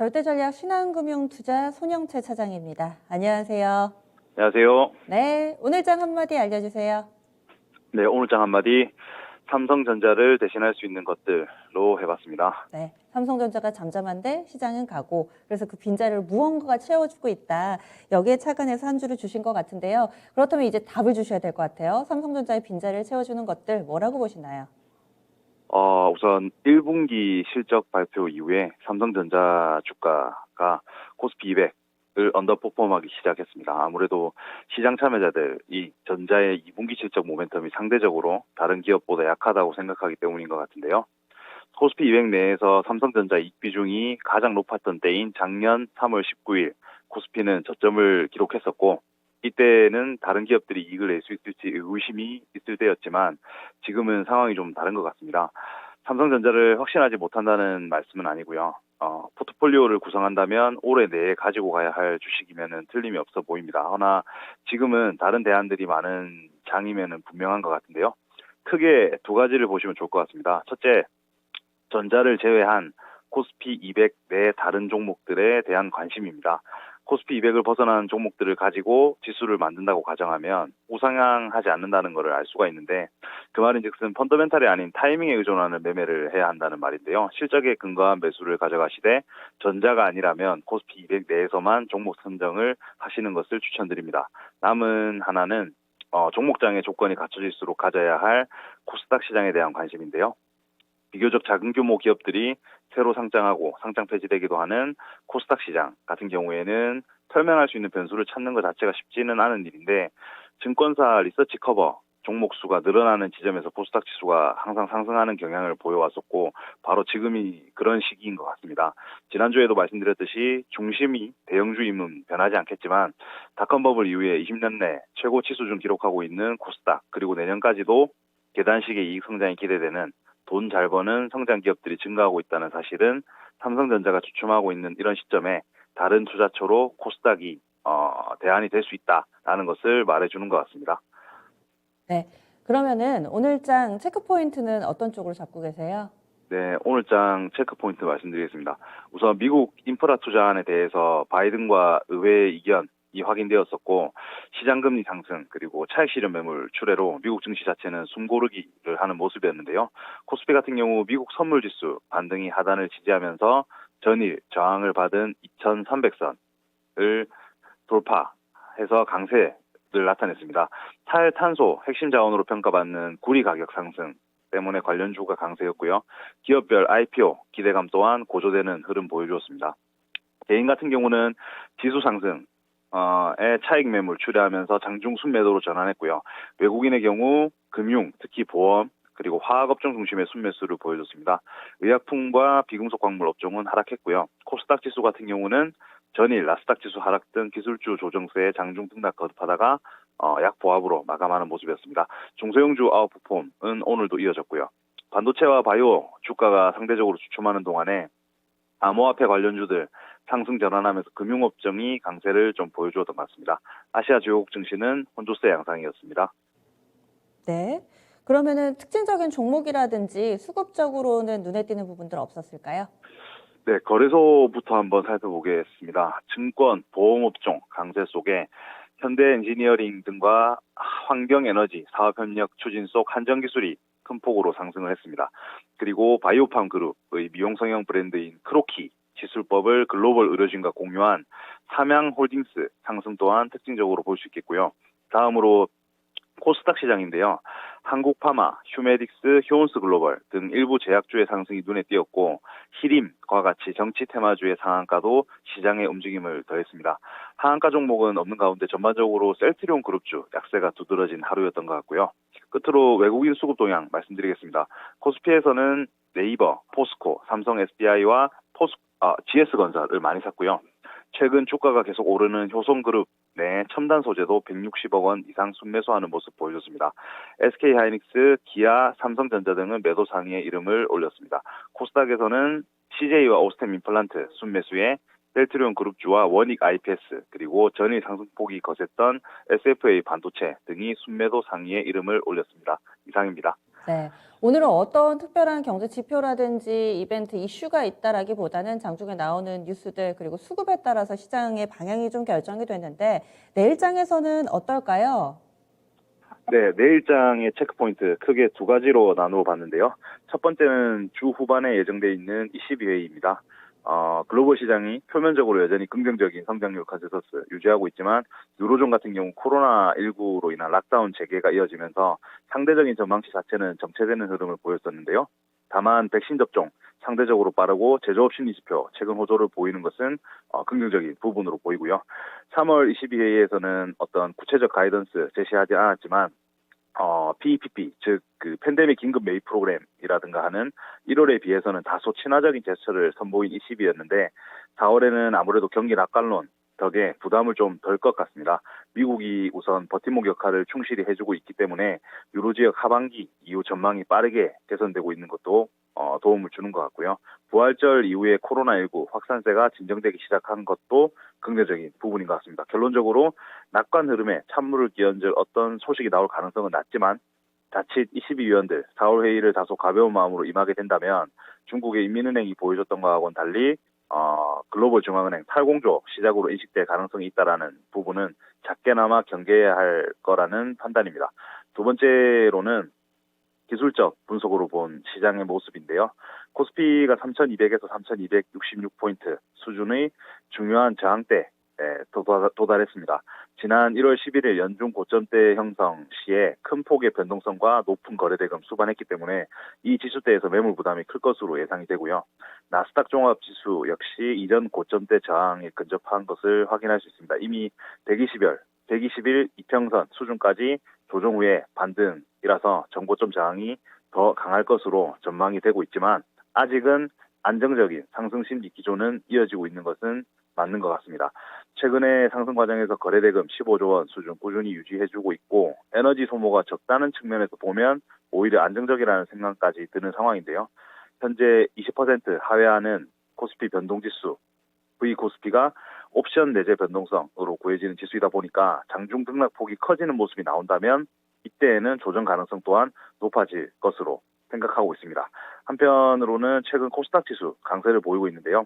절대전략 신한금융투자 손영채 차장입니다. 안녕하세요. 안녕하세요. 네, 오늘장 한마디 알려주세요. 네, 오늘장 한마디 삼성전자를 대신할 수 있는 것들로 해봤습니다. 네, 삼성전자가 잠잠한데 시장은 가고 그래서 그 빈자리를 무언가가 채워주고 있다. 여기에 착안해서 한 주를 주신 것 같은데요. 그렇다면 이제 답을 주셔야 될 것 같아요. 삼성전자의 빈자리를 채워주는 것들 뭐라고 보시나요? 우선 1분기 실적 발표 이후에 삼성전자 주가가 코스피 200을 언더퍼폼하기 시작했습니다. 아무래도 시장 참여자들이 전자의 2분기 실적 모멘텀이 상대적으로 다른 기업보다 약하다고 생각하기 때문인 것 같은데요. 코스피 200 내에서 삼성전자 이익 비중이 가장 높았던 때인 작년 3월 19일 코스피는 저점을 기록했었고, 이때는 다른 기업들이 이익을 낼 수 있을지 의구심이 있을 때였지만 지금은 상황이 좀 다른 것 같습니다. 삼성전자를 확신하지 못한다는 말씀은 아니고요. 포트폴리오를 구성한다면 올해 내에 가지고 가야 할 주식이면은 틀림이 없어 보입니다. 허나 지금은 다른 대안들이 많은 장이면은 분명한 것 같은데요. 크게 두 가지를 보시면 좋을 것 같습니다. 첫째, 전자를 제외한 코스피 200 내 다른 종목들에 대한 관심입니다. 코스피 200을 벗어난 종목들을 가지고 지수를 만든다고 가정하면 우상향하지 않는다는 것을 알 수가 있는데, 그 말인즉슨 펀더멘탈이 아닌 타이밍에 의존하는 매매를 해야 한다는 말인데요. 실적에 근거한 매수를 가져가시되 전자가 아니라면 코스피 200 내에서만 종목 선정을 하시는 것을 추천드립니다. 남은 하나는 종목장의 조건이 갖춰질수록 가져야 할 코스닥 시장에 대한 관심인데요. 비교적 작은 규모 기업들이 새로 상장하고 상장 폐지되기도 하는 코스닥 시장 같은 경우에는 설명할 수 있는 변수를 찾는 것 자체가 쉽지는 않은 일인데, 증권사 리서치 커버 종목 수가 늘어나는 지점에서 코스닥 지수가 항상 상승하는 경향을 보여왔었고, 바로 지금이 그런 시기인 것 같습니다. 지난주에도 말씀드렸듯이 중심이 대형주임은 변하지 않겠지만 닷컴 버블 이후에 20년 내 최고치 수준 기록하고 있는 코스닥, 그리고 내년까지도 계단식의 이익 성장이 기대되는 돈 잘 버는 성장 기업들이 증가하고 있다는 사실은 삼성전자가 주춤하고 있는 이런 시점에 다른 투자처로 코스닥이 대안이 될 수 있다라는 것을 말해주는 것 같습니다. 네, 그러면은 오늘장 체크 포인트는 어떤 쪽으로 잡고 계세요? 네, 오늘장 체크 포인트 말씀드리겠습니다. 우선 미국 인프라 투자안에 대해서 바이든과 의회의 이견이 확인되었었고, 시장금리 상승 그리고 차익 실현 매물 출회로 미국 증시 자체는 숨고르기를 하는 모습이었는데요. 코스피 같은 경우 미국 선물지수 반등이 하단을 지지하면서 전일 저항을 받은 2300선을 돌파해서 강세를 나타냈습니다. 탈탄소 핵심 자원으로 평가받는 구리 가격 상승 때문에 관련주가 강세였고요. 기업별 IPO 기대감 또한 고조되는 흐름 보여주었습니다. 개인 같은 경우는 지수 상승 에 차익 매물 출회하면서 장중 순매도로 전환했고요. 외국인의 경우 금융, 특히 보험, 그리고 화학업종 중심의 순매수를 보여줬습니다. 의약품과 비금속 광물 업종은 하락했고요. 코스닥 지수 같은 경우는 전일 나스닥 지수 하락 등 기술주 조정세에 장중 등락 거듭하다가 약보합으로 마감하는 모습이었습니다. 중소형주 아웃퍼폼은 오늘도 이어졌고요. 반도체와 바이오 주가가 상대적으로 주춤하는 동안에 암호화폐 관련주들 상승 전환하면서 금융업종이 강세를 좀 보여주었던 것 같습니다. 아시아 주요국 증시는 혼조세 양상이었습니다. 네, 그러면은 특징적인 종목이라든지 수급적으로는 눈에 띄는 부분들 없었을까요? 네, 거래소부터 한번 살펴보겠습니다. 증권, 보험업종 강세 속에 현대엔지니어링 등과 환경에너지 사업협력 추진 속 한정기술이 큰 폭으로 상승을 했습니다. 그리고 바이오팜 그룹의 미용 성형 브랜드인 크로키 지술법을 글로벌 의료진과 공유한 삼양홀딩스 상승 또한 특징적으로 볼 수 있겠고요. 다음으로 코스닥 시장인데요. 한국파마, 휴메딕스, 효온스 글로벌 등 일부 제약주의 상승이 눈에 띄었고, 히림과 같이 정치 테마주의 상한가도 시장의 움직임을 더했습니다. 하한가 종목은 없는 가운데 전반적으로 셀트리온 그룹주 약세가 두드러진 하루였던 것 같고요. 끝으로 외국인 수급 동향 말씀드리겠습니다. 코스피에서는 네이버, 포스코, 삼성 SDI와 GS건설을 많이 샀고요. 최근 주가가 계속 오르는 효성그룹 내 첨단 소재도 160억 원 이상 순매수하는 모습 보여줬습니다. SK하이닉스, 기아, 삼성전자 등은 매도 상위에 이름을 올렸습니다. 코스닥에서는 CJ와 오스템 임플란트 순매수에 셀트리온 그룹주와 원익 IPS 그리고 전일 상승폭이 거셌던 SFA 반도체 등이 순매도 상위에 이름을 올렸습니다. 이상입니다. 네. 오늘은 어떤 특별한 경제 지표라든지 이벤트 이슈가 있다라기보다는 장중에 나오는 뉴스들 그리고 수급에 따라서 시장의 방향이 좀 결정이 됐는데 내일장에서는 어떨까요? 네, 내일장의 체크포인트 크게 두 가지로 나누어 봤는데요. 첫 번째는 주 후반에 예정돼 있는 ECB 회의입니다. 글로벌 시장이 표면적으로 여전히 긍정적인 성장률 컨센서스 유지하고 있지만 유로존 같은 경우 코로나19로 인한 락다운 재개가 이어지면서 상대적인 전망치 자체는 정체되는 흐름을 보였었는데요. 다만 백신 접종 상대적으로 빠르고 제조업 심리 지표 최근 호조를 보이는 것은 긍정적인 부분으로 보이고요. 3월 22회에서는 어떤 구체적 가이던스 제시하지 않았지만 PEPP, 즉, 그 팬데믹 긴급 매입 프로그램이라든가 하는 1월에 비해서는 다소 친화적인 제스처를 선보인 20이었는데 4월에는 아무래도 경기 낙관론 덕에 부담을 좀 덜 것 같습니다. 미국이 우선 버팀목 역할을 충실히 해주고 있기 때문에 유로 지역 하반기 이후 전망이 빠르게 개선되고 있는 것도 도움을 주는 것 같고요. 부활절 이후에 코로나19 확산세가 진정되기 시작한 것도 긍정적인 부분인 것 같습니다. 결론적으로 낙관 흐름에 찬물을 끼얹을 어떤 소식이 나올 가능성은 낮지만 자칫 22위원들 4월 회의를 다소 가벼운 마음으로 임하게 된다면 중국의 인민은행이 보여줬던 것과는 달리 글로벌 중앙은행 탈공조 시작으로 인식될 가능성이 있다라는 부분은 작게나마 경계해야 할 거라는 판단입니다. 두 번째로는 기술적 분석으로 본 시장의 모습인데요. 코스피가 3,200에서 3,266포인트 수준의 중요한 저항대에 도달했습니다. 지난 1월 11일 연중 고점대 형성 시에 큰 폭의 변동성과 높은 거래대금 수반했기 때문에 이 지수대에서 매물 부담이 클 것으로 예상이 되고요. 나스닥 종합지수 역시 이전 고점대 저항에 근접한 것을 확인할 수 있습니다. 이미 120일 이평선 수준까지 조정 후에 반등이라서 정고점 저항이 더 강할 것으로 전망이 되고 있지만 아직은 안정적인 상승 심리 기조는 이어지고 있는 것은 맞는 것 같습니다. 최근에 상승 과정에서 거래대금 15조 원 수준 꾸준히 유지해주고 있고 에너지 소모가 적다는 측면에서 보면 오히려 안정적이라는 생각까지 드는 상황인데요. 현재 20% 하회하는 코스피 변동지수 V코스피가 옵션 내재 변동성으로 구해지는 지수이다 보니까 장중 등락폭이 커지는 모습이 나온다면 이때에는 조정 가능성 또한 높아질 것으로 생각하고 있습니다. 한편으로는 최근 코스닥 지수 강세를 보이고 있는데요.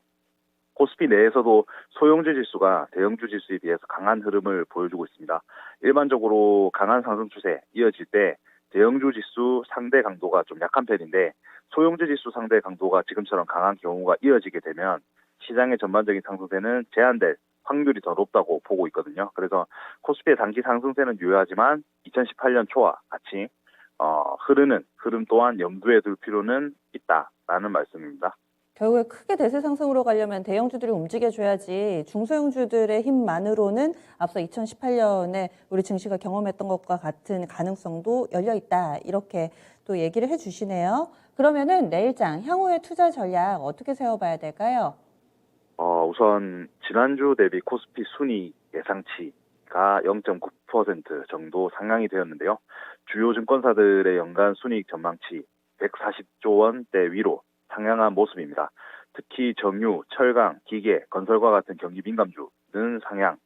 코스피 내에서도 소형주 지수가 대형주 지수에 비해서 강한 흐름을 보여주고 있습니다. 일반적으로 강한 상승 추세 이어질 때 대형주 지수 상대 강도가 좀 약한 편인데 소형주 지수 상대 강도가 지금처럼 강한 경우가 이어지게 되면 시장의 전반적인 상승세는 제한될 확률이 더 높다고 보고 있거든요. 그래서 코스피의 단기 상승세는 유효하지만 2018년 초와 같이 흐르는 흐름 또한 염두에 둘 필요는 있다라는 말씀입니다. 결국에 크게 대세 상승으로 가려면 대형주들이 움직여줘야지 중소형주들의 힘만으로는 앞서 2018년에 우리 증시가 경험했던 것과 같은 가능성도 열려 있다. 이렇게 또 얘기를 해주시네요. 그러면은 내일장 향후의 투자 전략 어떻게 세워봐야 될까요? 우선 지난주 대비 코스피 순이익 예상치가 0.9% 정도 상향이 되었는데요. 주요 증권사들의 연간 순이익 전망치 140조 원대 위로 상향한 모습입니다. 특히 정유, 철강, 기계, 건설과 같은 경기 민감주는 상향.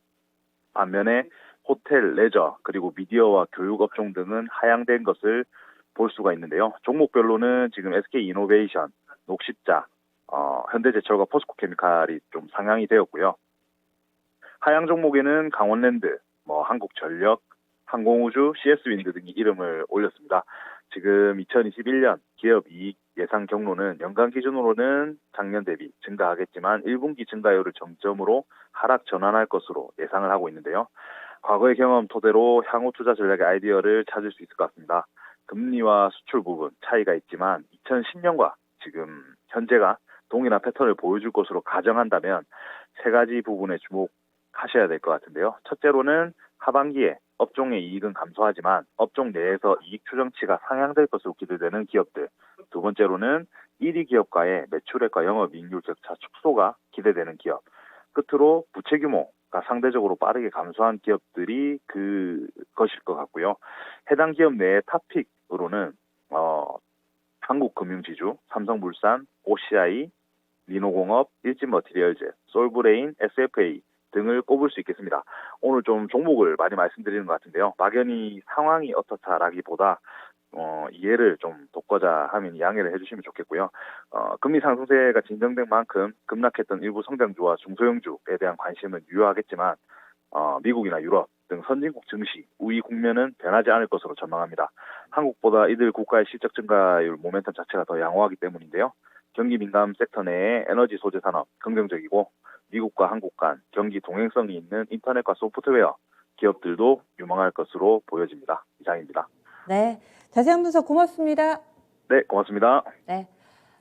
반면에 호텔, 레저, 그리고 미디어와 교육 업종 등은 하향된 것을 볼 수가 있는데요. 종목별로는 지금 SK이노베이션, 녹십자, 현대제철과 포스코케미칼이 좀 상향이 되었고요. 하향 종목에는 강원랜드, 한국전력, 항공우주, CS윈드 등이 이름을 올렸습니다. 지금 2021년 기업이익 예상 경로는 연간 기준으로는 작년 대비 증가하겠지만 1분기 증가율을 정점으로 하락 전환할 것으로 예상을 하고 있는데요. 과거의 경험 토대로 향후 투자 전략의 아이디어를 찾을 수 있을 것 같습니다. 금리와 수출 부분 차이가 있지만 2010년과 지금 현재가 동일한 패턴을 보여줄 것으로 가정한다면 세 가지 부분에 주목하셔야 될 것 같은데요. 첫째로는 하반기에 업종의 이익은 감소하지만 업종 내에서 이익 추정치가 상향될 것으로 기대되는 기업들. 두 번째로는 1위 기업과의 매출액과 영업이익률 격차 축소가 기대되는 기업. 끝으로 부채 규모가 상대적으로 빠르게 감소한 기업들이 그것일 것 같고요. 해당 기업 내의 탑픽으로는 한국금융지주, 삼성물산, OCI, 리노공업, 일진머티리얼즈, 솔브레인, SFA 등을 꼽을 수 있겠습니다. 오늘 좀 종목을 많이 말씀드리는 것 같은데요. 막연히 상황이 어떻다라기보다 이해를 좀 돕고자 하면 양해를 해주시면 좋겠고요. 금리 상승세가 진정된 만큼 급락했던 일부 성장주와 중소형주에 대한 관심은 유효하겠지만 미국이나 유럽 등 선진국 증시 우위 국면은 변하지 않을 것으로 전망합니다. 한국보다 이들 국가의 실적 증가율 모멘텀 자체가 더 양호하기 때문인데요. 경기 민감 섹터 내의 에너지 소재 산업 긍정적이고 미국과 한국 간 경기 동행성이 있는 인터넷과 소프트웨어 기업들도 유망할 것으로 보여집니다. 이상입니다. 네, 자세한 분석 고맙습니다. 네, 고맙습니다. 네.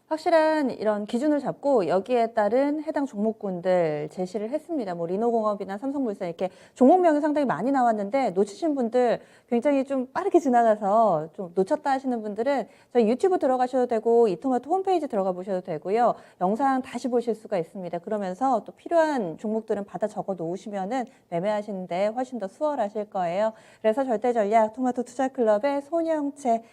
확실한 이런 기준을 잡고 여기에 따른 해당 종목군들 제시를 했습니다. 뭐 리노공업이나 삼성물산 이렇게 종목명이 상당히 많이 나왔는데 놓치신 분들 굉장히 좀 빠르게 지나가서 좀 놓쳤다 하시는 분들은 저희 유튜브 들어가셔도 되고 이토마토 홈페이지 들어가 보셔도 되고요. 영상 다시 보실 수가 있습니다. 그러면서 또 필요한 종목들은 받아 적어 놓으시면은 매매하시는데 훨씬 더 수월하실 거예요. 그래서 절대전략 토마토 투자클럽의 손영채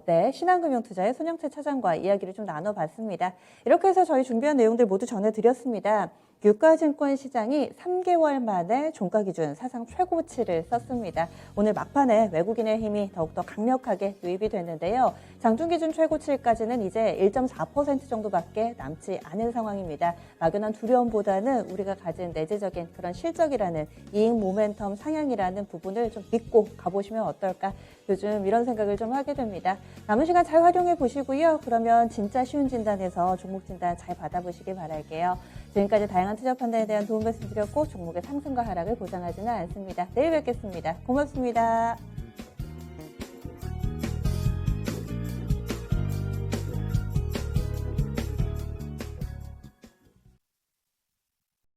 네, 신한금융투자의 손영채 차장과 이야기를 좀 나눠봤습니다. 이렇게 해서 저희 준비한 내용들 모두 전해드렸습니다. 유가증권 시장이 3개월 만에 종가 기준 사상 최고치를 썼습니다. 오늘 막판에 외국인의 힘이 더욱더 강력하게 유입이 됐는데요. 장중 기준 최고치까지는 이제 1.4% 정도밖에 남지 않은 상황입니다. 막연한 두려움보다는 우리가 가진 내재적인 그런 실적이라는 이익 모멘텀 상향이라는 부분을 좀 믿고 가보시면 어떨까? 요즘 이런 생각을 좀 하게 됩니다. 남은 시간 잘 활용해 보시고요. 그러면 진짜 쉬운 진단에서 종목 진단 잘 받아보시길 바랄게요. 지금까지 다양한 투자 판단에 대한 도움 말씀드렸고 종목의 상승과 하락을 보장하지는 않습니다. 내일 뵙겠습니다. 고맙습니다.